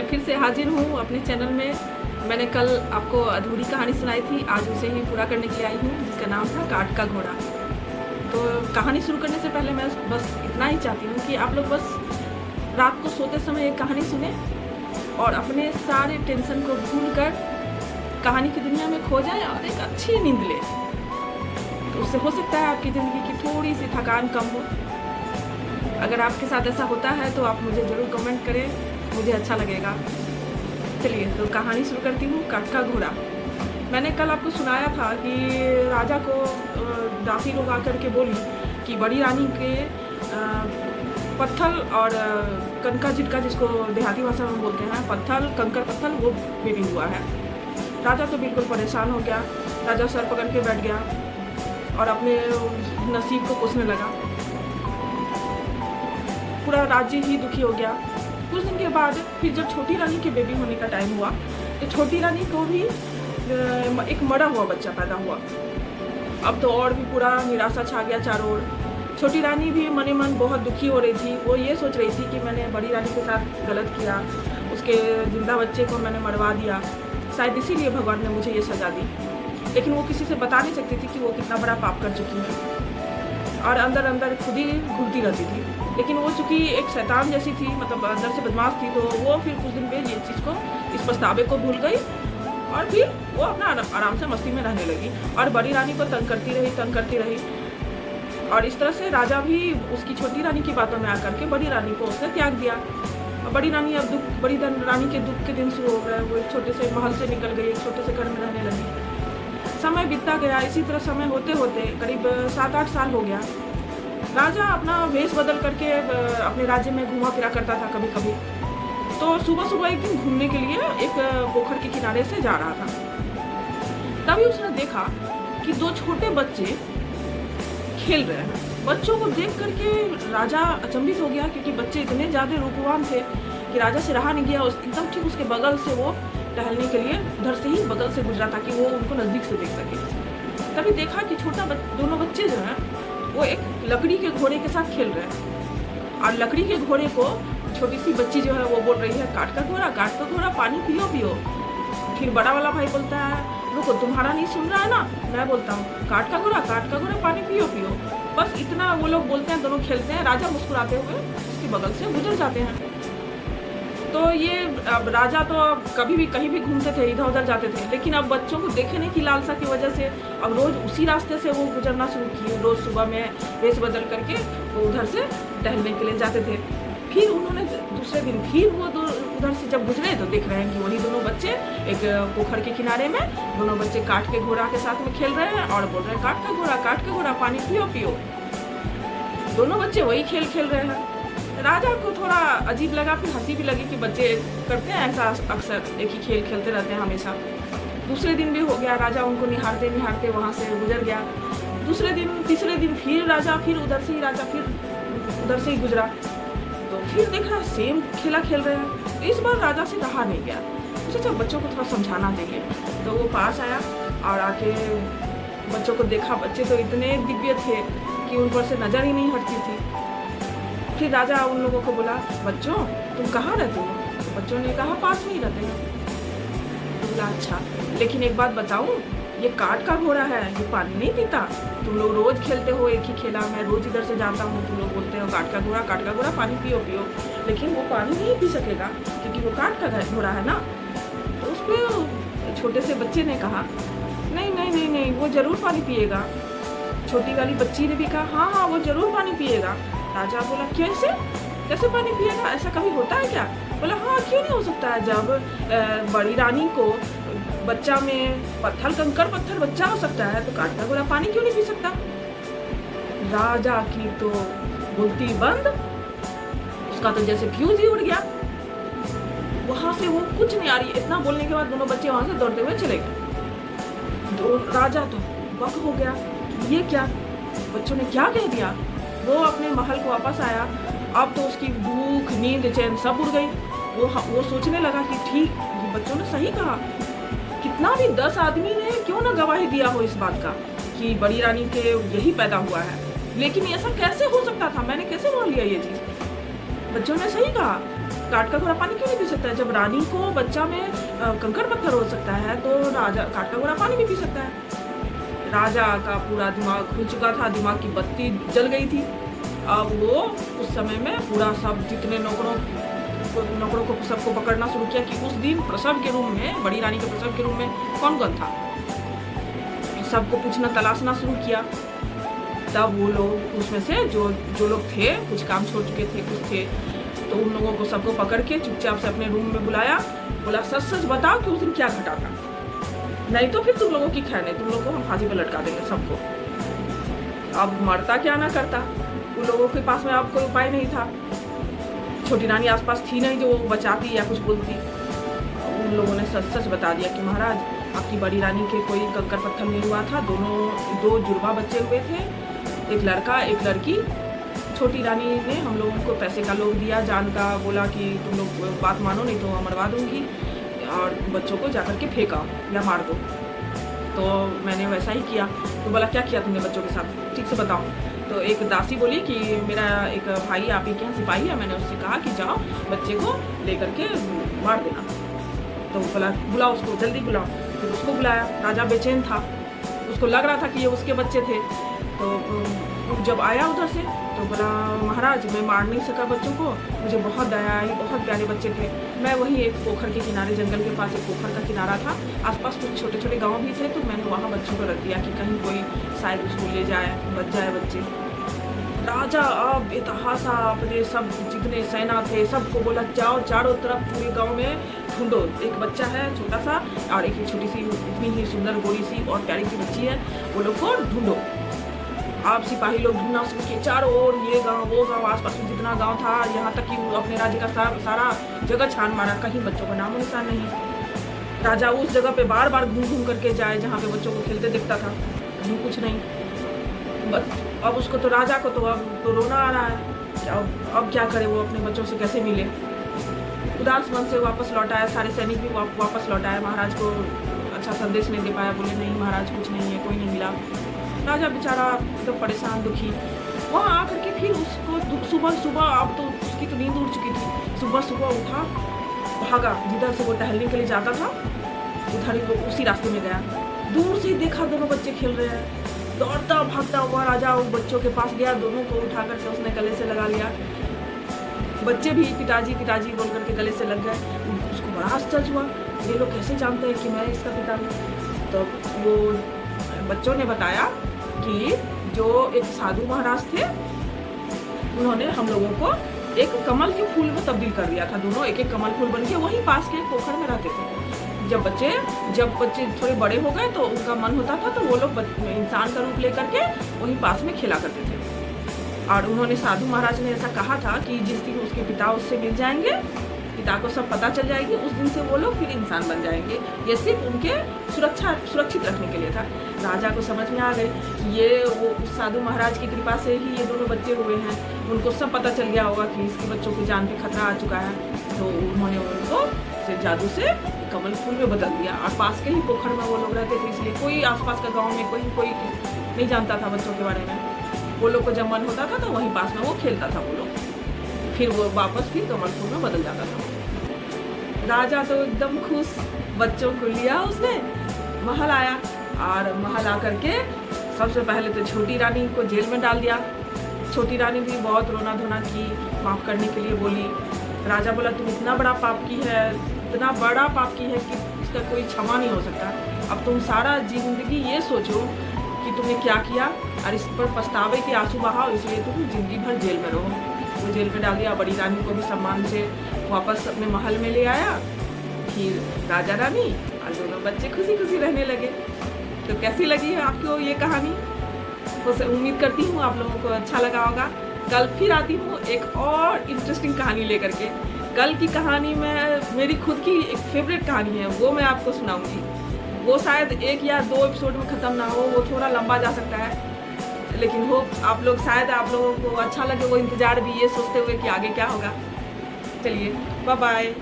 फिर से हाजिर हूँ अपने चैनल में। मैंने कल आपको अधूरी कहानी सुनाई थी, आज उसे ही पूरा करने के लिए आई हूँ, जिसका नाम था काठ का घोड़ा। तो कहानी शुरू करने से पहले मैं बस इतना ही चाहती हूँ कि आप लोग बस रात को सोते समय एक कहानी सुने और अपने सारे टेंशन को भूल कर कहानी की दुनिया में खो जाएं और एक अच्छी नींद लें। तो उससे हो सकता है आपकी ज़िंदगी की थोड़ी सी थकान कम हो। अगर आपके साथ ऐसा होता है तो आप मुझे ज़रूर कमेंट करें, मुझे अच्छा लगेगा। चलिए तो कहानी शुरू करती हूँ, काठ का घोड़ा। मैंने कल आपको सुनाया था कि राजा को दासी लोग आकर के बोली कि बड़ी रानी के पत्थल और कनका झिटका, जिसको देहाती भाषा में बोलते हैं, पत्थल कंकर पत्थल, वो बेबी हुआ है। राजा तो बिल्कुल परेशान हो गया। राजा सर पकड़ के बैठ गया और अपने नसीब को कोसने लगा। पूरा राज्य ही दुखी हो गया। कुछ दिन के बाद फिर जब छोटी रानी के बेबी होने का टाइम हुआ तो छोटी रानी को भी एक मरा हुआ बच्चा पैदा हुआ। अब तो और भी पूरा निराशा छा गया चारों ओर। छोटी रानी भी मने मन बहुत दुखी हो रही थी। वो ये सोच रही थी कि मैंने बड़ी रानी के साथ गलत किया, उसके जिंदा बच्चे को मैंने मरवा दिया, शायद इसीलिए भगवान ने मुझे ये सजा दी। लेकिन वो किसी से बता नहीं सकती थी कि वो कितना बड़ा पाप कर चुकी है और अंदर अंदर खुद ही घूरती रहती थी। लेकिन वो चूँकि एक शैतान जैसी थी, मतलब अंदर से बदमाश थी, तो वो फिर कुछ दिन में ये चीज़ को, इस पछतावे को भूल गई और फिर वो अपना आराम से मस्ती में रहने लगी और बड़ी रानी को तंग करती रही। और इस तरह से राजा भी उसकी छोटी रानी की बातों में आकर के बड़ी रानी को उसने त्याग दिया। और बड़ी रानी के दुख के दिन शुरू हो गए। वो एक छोटे से महल से निकल गई, एक छोटे से घर में रहने लगी। समय बीतता गया। इसी तरह समय होते होते करीब 7-8 साल हो गया। राजा अपना वेश बदल करके अपने राज्य में घूमा फिरा करता था कभी कभी। तो सुबह सुबह एक दिन घूमने के लिए एक पोखर के किनारे से जा रहा था। तभी उसने देखा कि 2 छोटे बच्चे खेल रहे हैं। बच्चों को देख करके राजा अचंभित हो गया, क्योंकि बच्चे इतने ज़्यादा रूपवान थे कि राजा से रहा नहीं गया। एकदम ठीक उसके बगल से वो टहलने के लिए उधर से ही बगल से गुजरा ताकि वो उनको नज़दीक से देख सके। तभी देखा कि दोनों बच्चे जो हैं वो एक लकड़ी के घोड़े के साथ खेल रहे हैं और लकड़ी के घोड़े को छोटी सी बच्ची जो है वो बोल रही है, काठ का घोड़ा पानी पियो पियो। फिर बड़ा वाला भाई बोलता है, रुको तुम्हारा नहीं सुन रहा है ना, मैं बोलता हूँ, काठ का घोड़ा पानी पियो पियो। बस इतना वो लोग बोलते हैं, दोनों खेलते हैं। राजा मुस्कुराते हुए उसके बगल से गुजर जाते हैं। तो ये अब राजा तो कभी भी कहीं भी घूमते थे, इधर उधर जाते थे, लेकिन अब बच्चों को देखने की लालसा की वजह से अब रोज उसी रास्ते से वो गुजरना शुरू किए। रोज सुबह में वेश बदल करके वो उधर से टहलने के लिए जाते थे। फिर उन्होंने दूसरे दिन फिर वो उधर से जब गुजरे तो देख रहे हैं कि वही दोनों बच्चे एक पोखर के किनारे में दोनों बच्चे काठ के घोड़ा के साथ में खेल रहे हैं और बोल रहे हैं, काठ का घोड़ा पानी पियो पियो। दोनों बच्चे वही खेल खेल रहे हैं। राजा को थोड़ा अजीब लगा, फिर हंसी भी लगी कि बच्चे करते हैं ऐसा, अक्सर एक ही खेल खेलते रहते हैं हमेशा। दूसरे दिन भी हो गया। राजा उनको निहारते निहारते वहाँ से गुजर गया। तीसरे दिन फिर उधर से ही गुजरा। तो फिर देखा सेम खेला खेल रहे हैं। इस बार राजा से रहा नहीं गया। सोचा बच्चों को थोड़ा समझाना चाहिए। तो वो पास आया और आके बच्चों को देखा। बच्चे तो इतने दिव्य थे कि उन पर से नज़र ही नहीं हटती थी। फिर राजा उन लोगों को बोला, बच्चों तुम कहाँ रहते हो? तो बच्चों ने कहा, पास में ही रहते हैं। बोला, अच्छा लेकिन एक बात बताऊँ, ये काठ का घोड़ा है, ये पानी नहीं पीता। तुम लोग रोज खेलते हो एक ही खेला, मैं रोज इधर से जाता हूँ, तुम लोग बोलते हो काठ का घोड़ा पानी पियो पियो, लेकिन वो पानी नहीं पी सकेगा क्योंकि वो काठ का घोड़ा है ना। तो उस पर छोटे से बच्चे ने कहा, नहीं वो ज़रूर पानी पिएगा। छोटी वाली बच्ची ने भी कहा, हाँ वो ज़रूर पानी पिएगा। राजा बोला, कैसे पानी पिएगा? ऐसा कभी होता है क्या? बोला, हाँ क्यों नहीं हो सकता है। जब बड़ी रानी को बच्चा में कंकर पत्थर बच्चा हो सकता है तो काठ का घोड़ा पानी क्यों नहीं पी सकता? राजा की तो बोलती बंद, उसका तो जैसे फ्यूज ही उड़ गया। वहां से वो कुछ नहीं आ रही। इतना बोलने के बाद दोनों बच्चे वहां से दौड़ते हुए चले गए। तो राजा तो बक हो गया, ये क्या, बच्चों ने क्या कह दिया। वो अपने महल को वापस आया। अब तो उसकी भूख नींद चैन सब उड़ गई। वो सोचने लगा कि ठीक, ये बच्चों ने सही कहा। कितना भी 10 आदमी ने क्यों ना गवाही दिया हो इस बात का कि बड़ी रानी के यही पैदा हुआ है, लेकिन ऐसा कैसे हो सकता था? मैंने कैसे मान लिया ये चीज़? बच्चों ने सही कहा। काट का घोड़ा पानी क्यों नहीं पी सकता है? जब रानी को बच्चा में कंकड़ पत्थर हो सकता है तो राजा काट का घोड़ा पानी भी पी सकता है। राजा का पूरा दिमाग खुल चुका था, दिमाग की बत्ती जल गई थी। अब वो उस समय में पूरा सब जितने नौकरों को सबको पकड़ना शुरू किया कि उस दिन प्रसव के रूम में, बड़ी रानी के प्रसव के रूम में कौन कौन था, सबको पूछना तलाशना शुरू किया। तब वो लोग उसमें से जो लोग थे, कुछ काम छोड़ चुके थे, कुछ थे, तो उन लोगों को सबको पकड़ के चुपचाप से अपने रूम में बुलाया। बोला सच सच बताओ कि उस दिन क्या घटा था, नहीं तो फिर तुम लोगों की खैर नहीं, तुम लोगों को हम फांसी पर लटका देंगे सबको। अब मरता क्या ना करता, उन लोगों के पास में अब कोई उपाय नहीं था। छोटी रानी आसपास थी नहीं जो बचाती या कुछ बोलती। उन लोगों ने सच सच बता दिया कि महाराज आपकी बड़ी रानी के कोई कंकड़ पत्थर नहीं हुआ था, दो जुड़वा बच्चे हुए थे, एक लड़का एक लड़की। छोटी रानी ने हम लोगों को पैसे का लोभ दिया, जान का, बोला कि तुम लोग बात मानो नहीं तो मरवा दूंगी और बच्चों को जाकर के फेंका या मार दो। तो मैंने वैसा ही किया। तो बोला क्या किया तुमने बच्चों के साथ, ठीक से बताओ। तो एक दासी बोली कि मेरा एक भाई आप ही के यहाँ सिपाही है, मैंने उससे कहा कि जाओ बच्चे को लेकर के मार देना। तो बोला बुलाओ उसको, जल्दी बुलाओ। फिर उसको बुलाया। राजा बेचैन था, उसको लग रहा था कि ये उसके बच्चे थे। तो जब आया उधर से तो बोला महाराज मैं मार नहीं सका बच्चों को, मुझे बहुत दया आई, बहुत प्यारे बच्चे थे। मैं वहीं एक पोखर के किनारे, जंगल के पास एक पोखर का किनारा था, आसपास कुछ छोटे छोटे गांव भी थे, तो मैंने वहाँ बच्चों को रख दिया कि कहीं कोई शायद उसको ले जाए, बच जाए बच्चे। राजा अब बेतहाशा अपने सब जितने सेना थे सबको बोला जाओ चारों तरफ पूरे गाँव में ढूंढो, एक बच्चा है छोटा सा और एक छोटी सी इतनी ही सुंदर गोरी सी और प्यारी सी बच्ची है, वो लोग को ढूंढो। आप सिपाही लोग ढूंढना शुरू किए चारों ओर, ये गांव वो गांव, आसपास में जितना गांव था, यहाँ तक कि अपने राज्य का सारा जगह छान मारा, कहीं बच्चों का नामो निशान नहीं। राजा उस जगह पे बार बार घूम घूम करके जाए जहाँ पे बच्चों को खेलते दिखता था, कहीं कुछ नहीं। अब उसको तो राजा को तो अब तो रोना आ रहा है, अब क्या करे, वो अपने बच्चों से कैसे मिले। उदास मन से वापस लौट आया, सारे सैनिक भी वापस लौट आए। महाराज को अच्छा संदेश नहीं दे पाया, बोले नहीं महाराज कुछ नहीं है, कोई नहीं मिला। राजा बेचारा तो परेशान दुखी। वहाँ आकर के फिर उसको सुबह अब तो उसकी तो नींद उड़ चुकी थी, सुबह उठा, भागा, जिधर से वो टहलने के लिए जाता था उधर ही वो उसी रास्ते में गया। दूर से ही देखा दोनों बच्चे खेल रहे हैं, दौड़ता भागता हुआ राजा उन बच्चों के पास गया, दोनों को उठा करके उसने गले से लगा लिया। बच्चे भी पिताजी पिताजी बोल करके गले से लग गए। उसको बड़ा आश्चर्य हुआ, ये लोग कैसे जानते हैं कि मैं इसका पिता हूँ। तो वो बच्चों ने बताया कि जो एक साधु महाराज थे उन्होंने हम लोगों को एक कमल के फूल में तब्दील कर दिया था। दोनों एक एक कमल फूल बन के वहीं पास के पोखर में रहते थे। जब बच्चे थोड़े बड़े हो गए तो उनका मन होता था तो वो लोग इंसान का रूप लेकर के वहीं पास में खेला करते थे। और उन्होंने साधु महाराज ने ऐसा कहा था कि जिस दिन उसके पिता उससे मिल जाएंगे, पिता को सब पता चल जाएगी, उस दिन से वो लोग फिर इंसान बन जाएंगे। ये सिर्फ उनके सुरक्षित रखने के लिए था। राजा को समझ में आ गई कि ये वो उस साधु महाराज की कृपा से ही ये दोनों बच्चे हुए हैं। उनको सब पता चल गया होगा कि इसके बच्चों की जान पे खतरा आ चुका है, तो उन्होंने उनको जादू से कमल फूल में बदल दिया। और पास के ही पोखर में वो लोग रहते थे, इसलिए कोई आसपास का गाँव में कोई नहीं जानता था बच्चों के बारे में। वो लोग को जब मन होता था तो वहीं पास में वो खेलता था वो लोग, फिर वो वापस फिर कमल फूल में बदल जाता था। राजा तो एकदम खुश, बच्चों को लिया उसने, महल आया और महल आकर के सबसे पहले तो छोटी रानी को जेल में डाल दिया। छोटी रानी भी बहुत रोना धोना की, माफ़ करने के लिए बोली। राजा बोला तुम इतना बड़ा पाप की है, इतना बड़ा पाप की है कि इसका कोई क्षमा नहीं हो सकता। अब तुम सारा जिंदगी ये सोचो कि तुमने क्या किया और इस पर पछतावे के आंसू बहाओ, इसलिए तुम जिंदगी भर जेल में रहो। वो जेल में डाल दिया। बड़ी रानी को भी सम्मान से वापस अपने महल में ले आया। फिर राजा रानी और दोनों बच्चे खुशी खुशी रहने लगे। तो कैसी लगी है आपको ये कहानी? तो उम्मीद करती हूँ आप लोगों को अच्छा लगा होगा। कल फिर आती हूँ एक और इंटरेस्टिंग कहानी लेकर के। कल की कहानी में मेरी खुद की एक फेवरेट कहानी है, वो मैं आपको सुनाऊंगी। वो शायद 1 या 2 एपिसोड में ख़त्म ना हो, वो थोड़ा लंबा जा सकता है, लेकिन हो आप लोगों को अच्छा लगे, वो इंतज़ार भी ये सोचते हुए कि आगे क्या होगा। चलिए बाय बाय।